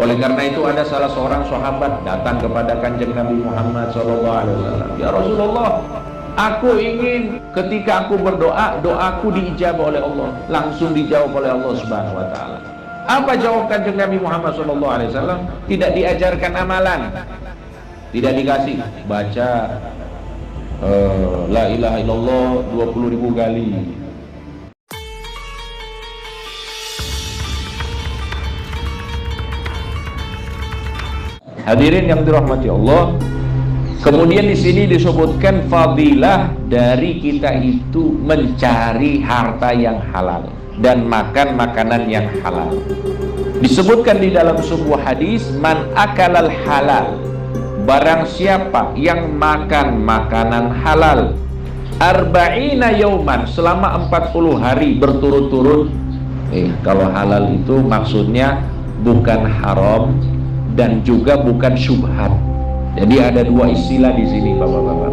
Oleh karena itu ada salah seorang sahabat datang kepada Kanjeng Nabi Muhammad SAW. Ya Rasulullah, aku ingin ketika aku berdoa, doaku diijabah oleh Allah, langsung dijawab oleh Allah Subhanahu wa taala. Apa jawab Kanjeng Nabi Muhammad SAW? Tidak diajarkan amalan, tidak dikasih baca la ilaha illallah 20.000 kali. Hadirin yang dirahmati Allah, kemudian di sini disebutkan fadilah dari kita itu mencari harta yang halal dan makan makanan yang halal. Disebutkan di dalam sebuah hadis, man akalal halal, barang siapa yang makan makanan halal arba'ina yauman, selama 40 hari berturut-turut. Kalau halal itu maksudnya bukan haram dan juga bukan syubhat. Jadi ada dua istilah di sini Bapak-bapak.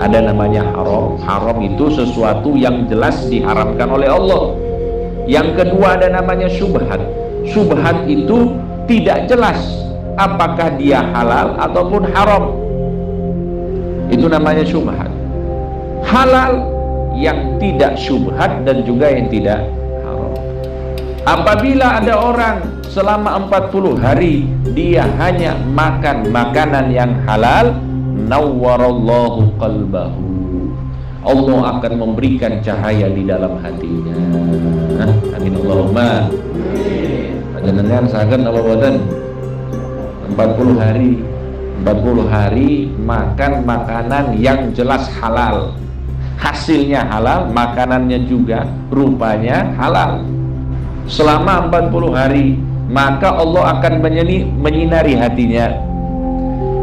Ada namanya haram. Haram itu sesuatu yang jelas diharamkan oleh Allah. Yang kedua ada namanya syubhat. Syubhat itu tidak jelas apakah dia halal ataupun haram. Itu namanya syubhat. Halal yang tidak syubhat dan juga yang tidak haram. Apabila ada orang selama 40 hari dia hanya makan makanan yang halal, nawwarallahu qalbahu, Allah akan memberikan cahaya di dalam hatinya. Amin Allahumma. Panjenengan saged apa boten? 40 hari makan makanan yang jelas halal, hasilnya halal, makanannya juga rupanya halal selama 40 hari, maka Allah akan menyinari hatinya.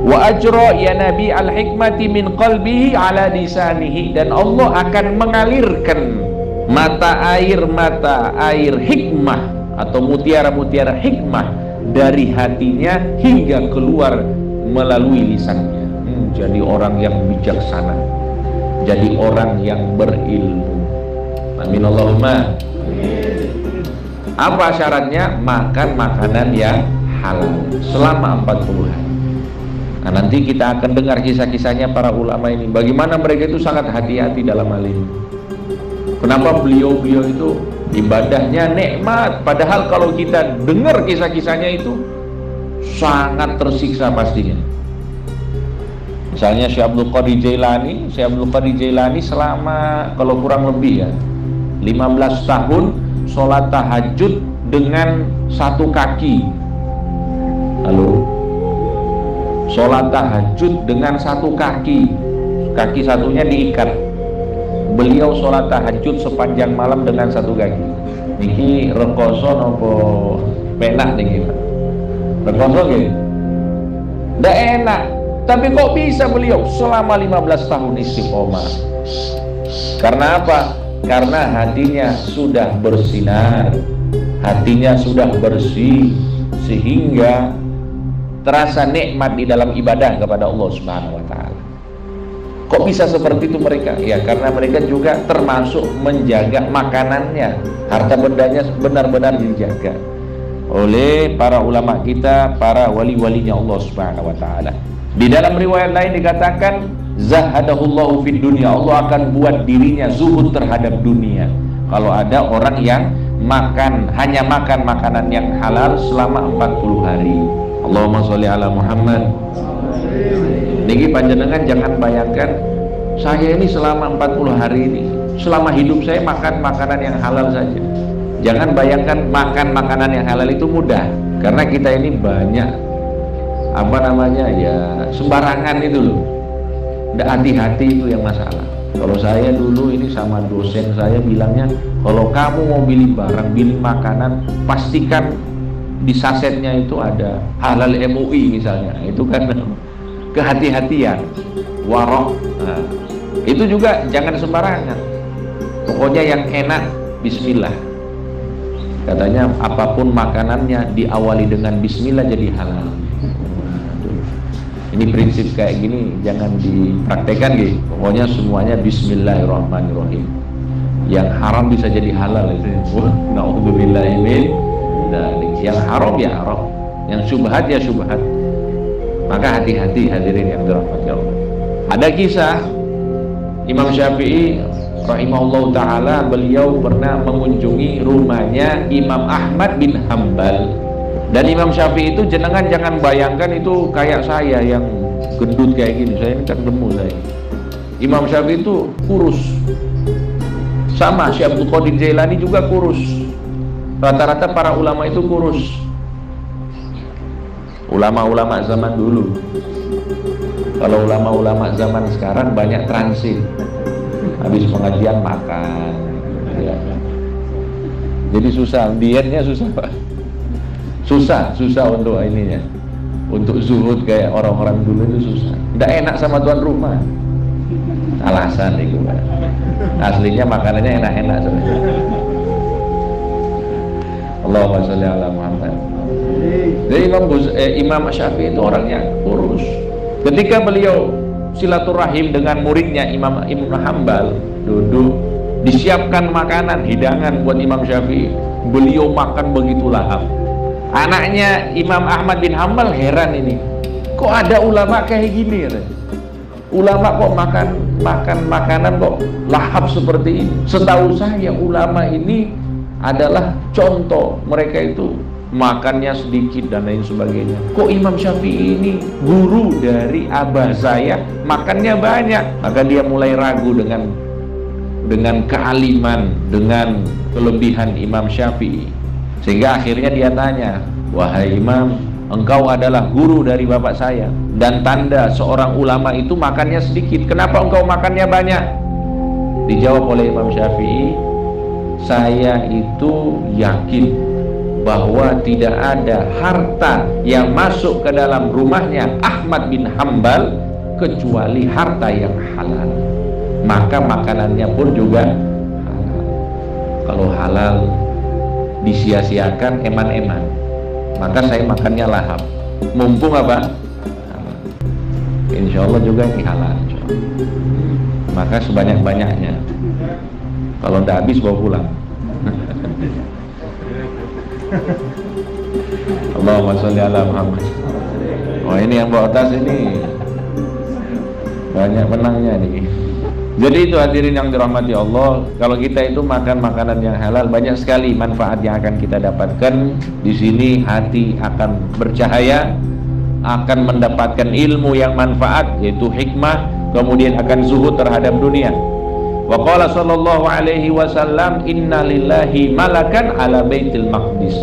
Wa ajra ya nabi al hikmati min qalbihi ala lisanihi, dan Allah akan mengalirkan mata air hikmah atau mutiara-mutiara hikmah dari hatinya hingga keluar melalui lisannya. Jadi orang yang bijaksana, jadi orang yang berilmu. Amin Allahumma. Apa syaratnya? Makan makanan yang halal selama 40 hari. Nah, nanti kita akan dengar kisah-kisahnya para ulama ini, bagaimana mereka itu sangat hati-hati dalam hal ini. Kenapa beliau-beliau itu ibadahnya nikmat, padahal kalau kita dengar kisah-kisahnya itu sangat tersiksa pastinya. Misalnya Syekh Abdul Qadir Jailani selama kalau kurang lebih 15 tahun sholat tahajud dengan satu kaki. Lalu sholat tahajud dengan satu kaki satunya diikat. Beliau sholat tahajud sepanjang malam dengan satu kaki. Niki rekoso nopo penak niki Pak? Rekoso nggih? Ndak enak. Tapi kok bisa beliau selama 15 tahun istiqomah? Karena apa? Karena hatinya sudah bersinar, hatinya sudah bersih, sehingga terasa nikmat di dalam ibadah kepada Allah Subhanahu wa taala. Kok bisa seperti itu mereka? Ya karena mereka juga termasuk menjaga makanannya, harta bendanya benar-benar dijaga oleh para ulama kita, para wali-walinya Allah Subhanahu wa taala. Di dalam riwayat lain dikatakan zahadahullahu fid dunya, Allah akan buat dirinya zuhud terhadap dunia. Kalau ada orang yang hanya makan makanan yang halal selama 40 hari. Allahumma sholli ala Muhammad. Niki panjenengan jangan bayangkan saya ini selama 40 hari ini, selama hidup saya makan makanan yang halal saja. Jangan bayangkan makan makanan yang halal itu mudah, karena kita ini banyak sembarangan itu loh. Nggak hati-hati itu yang masalah. Kalau saya dulu ini sama dosen saya bilangnya, kalau kamu mau beli barang, beli makanan, pastikan di sasetnya itu ada halal MUI misalnya. Itu kan kehati-hatian, warok. Nah, itu juga jangan sembarangan. Pokoknya yang enak, bismillah. Katanya apapun makanannya diawali dengan bismillah jadi halal. Ini prinsip kayak gini jangan dipraktekkan gitu. Pokoknya semuanya bismillahirrahmanirrahim. Yang haram bisa jadi halal itu. Nauzubillahi min dzalik. Yang haram ya haram. yang syubhat ya syubhat. Maka hati-hati hadirin yang dirahmati Allah. Ada kisah Imam Syafi'i rahimahullah ta'ala, beliau pernah mengunjungi rumahnya Imam Ahmad bin Hambal. Dan Imam Syafi'i itu jenengan jangan bayangkan itu kayak saya yang gendut kayak gini. Saya ini kan gemuk saya. Imam Syafi'i itu kurus. Sama Syekh Abdul Qadir Jailani juga kurus. Rata-rata para ulama itu kurus. Ulama-ulama zaman dulu. Kalau ulama-ulama zaman sekarang banyak transit. Habis pengajian makan ya. Jadi susah, dietnya susah Pak. Susah untuk ininya, untuk zuhud kayak orang-orang dulu itu susah. Tidak enak sama tuan rumah. Alasan itu Pak. Aslinya makanannya enak-enak sebenarnya. Allahumma sholli ala Muhammad. Jadi Imam Syafi'i itu orangnya kurus. Ketika beliau silaturahim dengan muridnya Imam Ibn Hambal, duduk, disiapkan makanan, hidangan buat Imam Syafi'i. Beliau makan begitu lahap. Anaknya Imam Ahmad bin Hambal heran ini, kok ada ulama kayak gini ya? Ulama kok makan makanan kok lahap seperti ini. Setahu saya ulama ini adalah contoh, mereka itu makannya sedikit dan lain sebagainya. Kok Imam Syafi'i ini guru dari abah saya makannya banyak? Maka dia mulai ragu dengan kealiman, dengan kelebihan Imam Syafi'i. Sehingga akhirnya dia tanya, wahai Imam, engkau adalah guru dari bapak saya, dan tanda seorang ulama itu makannya sedikit, kenapa engkau makannya banyak? Dijawab oleh Imam Syafi'i, saya itu yakin bahwa tidak ada harta yang masuk ke dalam rumahnya Ahmad bin Hambal kecuali harta yang halal. Maka makanannya pun juga halal. Kalau halal disia-siakan eman-eman, maka saya makannya lahap. Mumpung apa? Halal. Insya Allah juga ini halal. Maka sebanyak-banyaknya. Kalau tidak habis bawa pulang. Allahumma sholli ala Muhammad. Oh ini yang bawa tas ini banyak menangnya nih. Jadi itu hadirin yang dirahmati Allah, kalau kita itu makan makanan yang halal, banyak sekali manfaat yang akan kita dapatkan. Di sini hati akan bercahaya, akan mendapatkan ilmu yang manfaat, yaitu hikmah, kemudian akan zuhud terhadap dunia. Wa qala sallallahu alaihi wasallam, inna lillahi malakan ala baitil maqdis.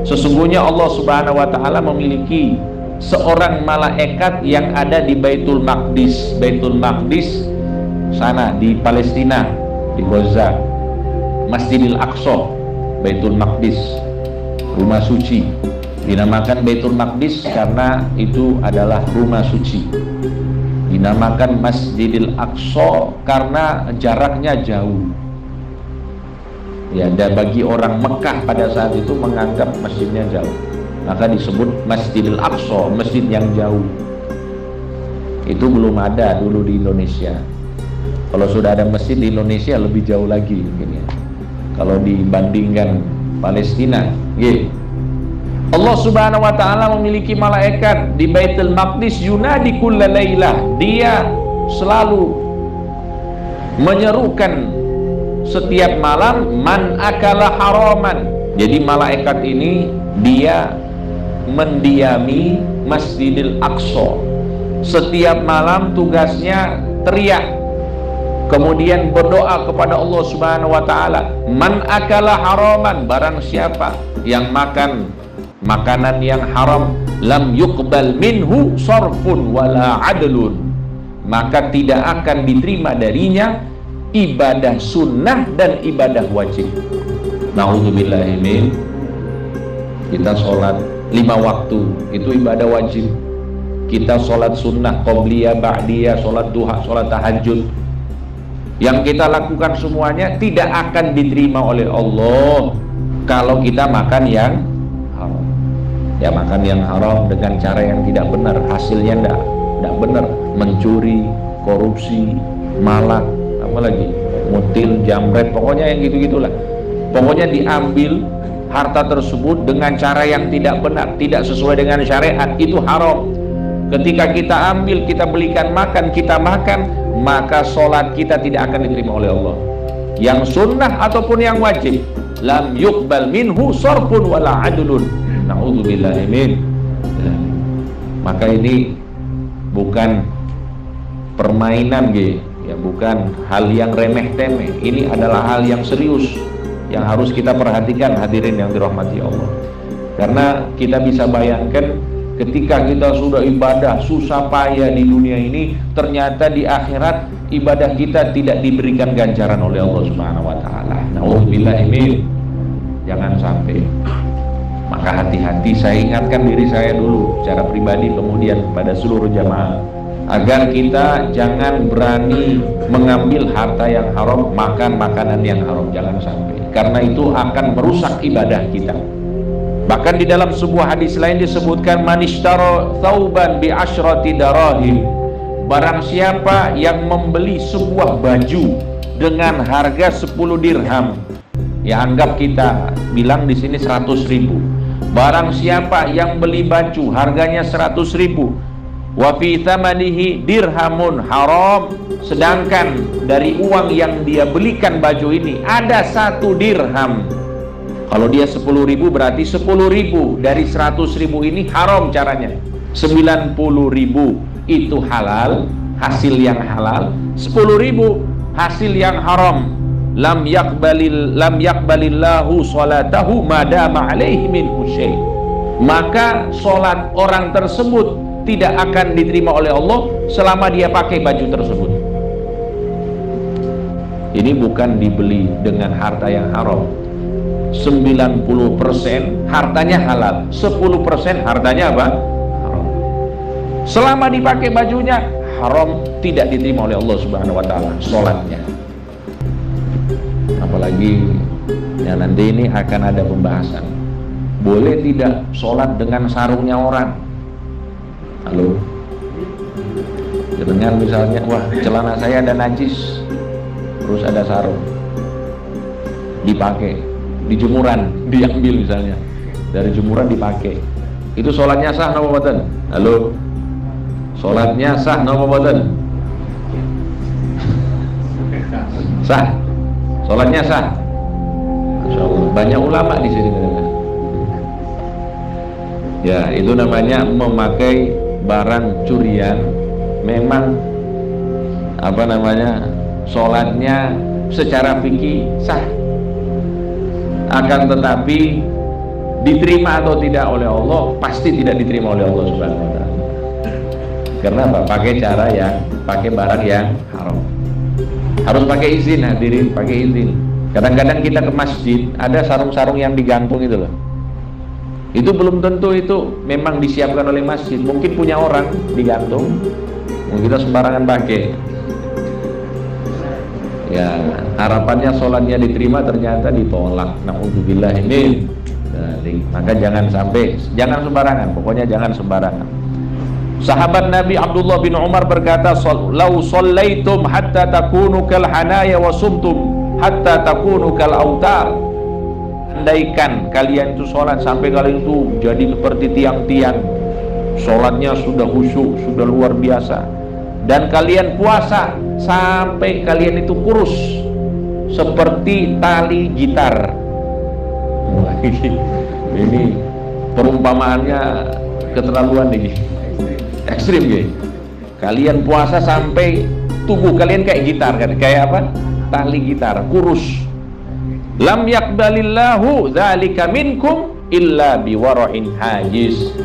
Sesungguhnya Allah subhanahu wa ta'ala memiliki seorang malaikat yang ada di Baitul Maqdis. Baitul Maqdis sana di Palestina, di Gaza, Masjidil Aqsa, Baitul Maqdis, rumah suci. Dinamakan Baitul Maqdis karena itu adalah rumah suci. Dinamakan Masjidil Aqsa karena jaraknya jauh. Ya, dan bagi orang Mekah pada saat itu menganggap masjidnya jauh, maka disebut Masjidil Aqsa, masjid yang jauh. Itu belum ada dulu di Indonesia. Kalau sudah ada masjid di Indonesia lebih jauh lagi mungkin ya. Kalau dibandingkan Palestina, gitu. Allah subhanahu wa ta'ala memiliki malaikat di Baitul Maqdis, yunadi kulla lailah. Dia selalu menyerukan setiap malam, man akala haraman. Jadi malaikat ini dia mendiami Masjidil Aqsa. Setiap malam tugasnya teriak, kemudian berdoa kepada Allah subhanahu wa ta'ala, man akala haraman, barang siapa yang makan makanan yang haram, lam yuqbal minhu sarfun wala adlun, maka tidak akan diterima darinya ibadah sunnah dan ibadah wajib. Na'udzubillahi min. Kita sholat 5 waktu itu ibadah wajib. Kita sholat sunnah, qobliyah, ba'diyah, sholat duha, sholat tahajud, yang kita lakukan semuanya tidak akan diterima oleh Allah kalau kita makan yang haram. Ya, makan yang haram dengan cara yang tidak benar, hasilnya tidak benar. Mencuri, korupsi, malak, apalagi mutil, jamret, pokoknya yang gitu-gitulah. Pokoknya diambil harta tersebut dengan cara yang tidak benar, tidak sesuai dengan syariat, itu haram. Ketika kita ambil, kita belikan makan, kita makan, maka sholat kita tidak akan diterima oleh Allah. Yang sunnah ataupun yang wajib, lam yuqbal minhu sarfun wala adlun. Na'udzubillahi min. Maka ini bukan permainan ya, bukan hal yang remeh-temeh. Ini adalah hal yang serius yang harus kita perhatikan, hadirin yang dirahmati Allah. Karena kita bisa bayangkan ketika kita sudah ibadah susah payah di dunia ini, ternyata di akhirat ibadah kita tidak diberikan ganjaran oleh Allah Subhanahu wa taala. Nauzubillahi min. Jangan sampai. Maka hati-hati, saya ingatkan diri saya dulu secara pribadi, kemudian kepada seluruh jamaah, agar kita jangan berani mengambil harta yang haram, makan makanan yang haram, jangan sampai, karena itu akan merusak ibadah kita. Bahkan di dalam sebuah hadis lain disebutkan, manishtaro thauban bi asyrati darahim, barang siapa yang membeli sebuah baju dengan harga 10 dirham, ya anggap kita bilang di sini 100.000. Barang siapa yang beli baju harganya 100.000, wa fi thamanihi dirhamun haram, sedangkan dari uang yang dia belikan baju ini ada 1 dirham. Kalau dia 10.000 berarti 10.000 dari 100.000 ini haram caranya. 90.000 itu halal, hasil yang halal. 10.000 hasil yang haram. Lam yakbalillahu salatahu madama alaihi minhu syai'. Maka solat orang tersebut tidak akan diterima oleh Allah selama dia pakai baju tersebut. Ini bukan dibeli dengan harta yang haram. 90% hartanya halal, 10% hartanya apa? Haram. Selama dipakai bajunya haram, tidak diterima oleh Allah Subhanahu wa taala salatnya. Apalagi ya nanti ini akan ada pembahasan. Boleh tidak sholat dengan sarungnya orang? Halo? Dengan misalnya, wah celana saya ada najis, terus ada sarung, dipakai di jemuran, diambil misalnya dari jemuran dipakai, itu sholatnya sah napa mboten? Halo? Sholatnya sah napa mboten? Sah. Sholatnya sah. Masya Allah, banyak ulama di sini. Ya, itu namanya memakai barang curian. Memang apa namanya, sholatnya secara fikih sah. Akan tetapi diterima atau tidak oleh Allah, pasti tidak diterima oleh Allah Subhanahu wa taala. Karena apa? Pakai cara yang, pakai barang yang haram. Harus pakai izin, hadirin, pakai izin. Kadang-kadang kita ke masjid ada sarung-sarung yang digantung itu loh. Itu belum tentu itu memang disiapkan oleh masjid. Mungkin punya orang digantung, mungkin kita sembarangan pakai. Ya, harapannya sholatnya diterima, ternyata ditolak. Na'udzubillah ini. Maka jangan sampai, jangan sembarangan. Pokoknya jangan sembarangan. Sahabat Nabi Abdullah bin Umar berkata, "Lau shallaitum hatta takunu kal hanaya wa sumtum hatta takunu kal autar." Andaikan kalian itu sholat sampai kalian itu jadi seperti tiang-tiang, sholatnya sudah khusyuk, sudah luar biasa, dan kalian puasa sampai kalian itu kurus seperti tali gitar. Ini perumpamaannya keterlaluan nih, ekstrim gitu. Kalian puasa sampai tubuh kalian kayak gitar kan, kayak apa? Tali gitar, kurus. Lam yakbalillahu dzalika minkum illa biwara'in hajiz.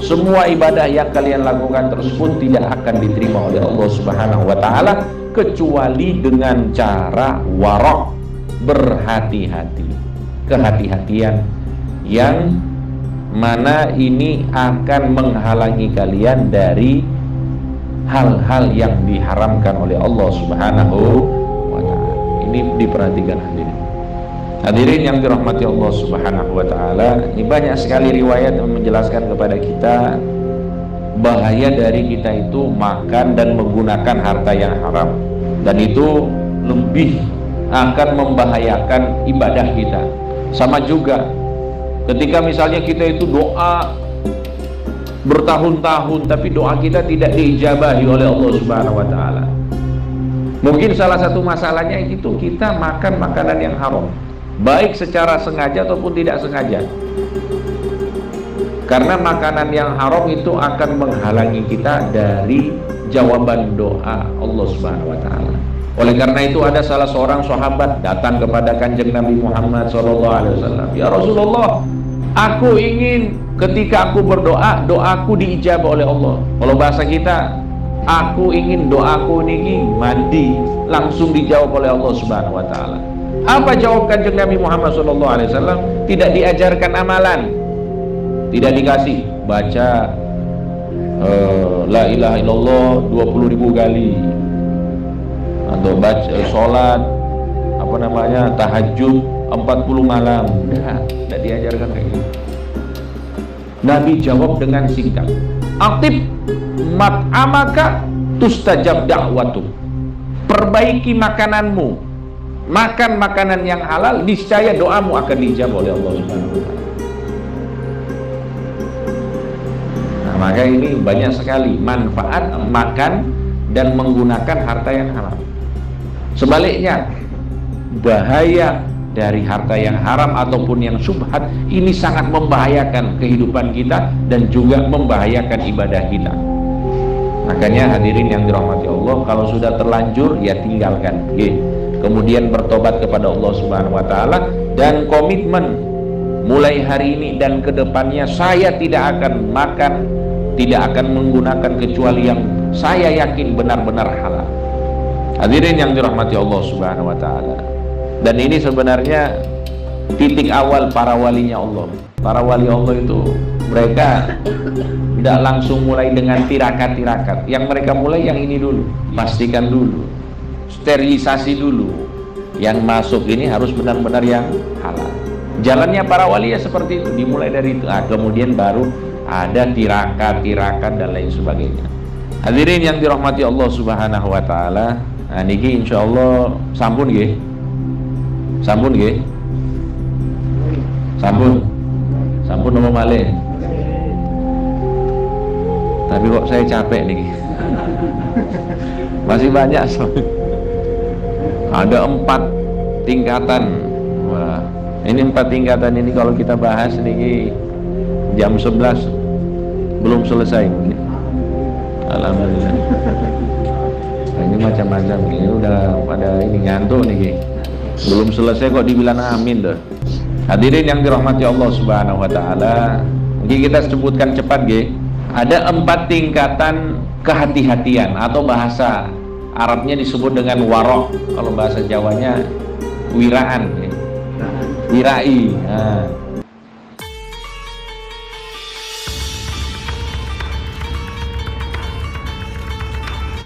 Semua ibadah yang kalian lakukan tersebut tidak akan diterima oleh Allah Subhanahu wa taala kecuali dengan cara wara', berhati-hati. Kehati-hatian yang mana ini akan menghalangi kalian dari hal-hal yang diharamkan oleh Allah Subhanahu wa taala. Ini diperhatikan hadirin. Hadirin yang dirahmati Allah Subhanahu wa taala, ini banyak sekali riwayat yang menjelaskan kepada kita bahaya dari kita itu makan dan menggunakan harta yang haram, dan itu lebih akan membahayakan ibadah kita. Sama juga Ketika misalnya kita itu doa bertahun-tahun tapi doa kita tidak diijabahi oleh Allah Subhanahu wa taala. Mungkin salah satu masalahnya itu kita makan makanan yang haram, baik secara sengaja ataupun tidak sengaja. Karena makanan yang haram itu akan menghalangi kita dari jawaban doa Allah Subhanahu wa taala. Oleh karena itu ada salah seorang sahabat datang kepada Kanjeng Nabi Muhammad SAW. Ya Rasulullah, aku ingin ketika aku berdoa, doaku diijabah oleh Allah. Kalau bahasa kita, aku ingin doaku ini mandi langsung dijawab oleh Allah Subhanahu wa taala. Apa jawab Kanjeng Nabi Muhammad SAW? Tidak diajarkan amalan, tidak dikasih baca la ilaha illallah 20.000 kali, atau baca sholat tahajud 40 malam. Tidak diajarkan kayak gitu. Nabi jawab dengan singkat, aktif mat'amaka tustajab da'watu. Perbaiki makananmu, makan makanan yang halal, niscaya doamu akan dijawab oleh Allah Subhanahu wa taala. Nah, maka ini banyak sekali manfaat makan dan menggunakan harta yang halal. Sebaliknya, bahaya dari harta yang haram ataupun yang syubhat ini sangat membahayakan kehidupan kita dan juga membahayakan ibadah kita. Makanya hadirin yang dirahmati Allah, kalau sudah terlanjur ya tinggalkan. Kemudian bertobat kepada Allah Subhanahu wa taala dan komitmen mulai hari ini dan kedepannya saya tidak akan makan, tidak akan menggunakan kecuali yang saya yakin benar-benar halal. Hadirin yang dirahmati Allah Subhanahu wa taala. Dan ini sebenarnya titik awal para walinya Allah. Para wali Allah itu mereka tidak langsung mulai dengan tirakat-tirakat. Yang mereka mulai yang ini dulu, pastikan dulu, sterilisasi dulu. Yang masuk ini harus benar-benar yang halal. Jalannya para wali ya seperti itu, dimulai dari itu. Kemudian baru ada tirakat-tirakat dan lain sebagainya. Hadirin yang dirahmati Allah Subhanahu wa taala. Nah niki insyaallah sampun nggih. Sampun nggih. Sampun. Sampun nomor malih. Tapi kok saya capek niki. Masih banyak soalnya. Ada 4 tingkatan. Wah, ini 4 tingkatan ini kalau kita bahas niki jam 11 belum selesai mungkin. Alhamdulillah. Nah, ini macam-macam, ini udah pada ini ngantuk nih, belum selesai kok dibilang amin deh. Hadirin yang dirahmati Allah Subhanahu wa taala, mungkin kita sebutkan cepat nggih. Ada 4 tingkatan kehati-hatian atau bahasa Arabnya disebut dengan warok, kalau bahasa Jawanya wiraan, wirai. Nah,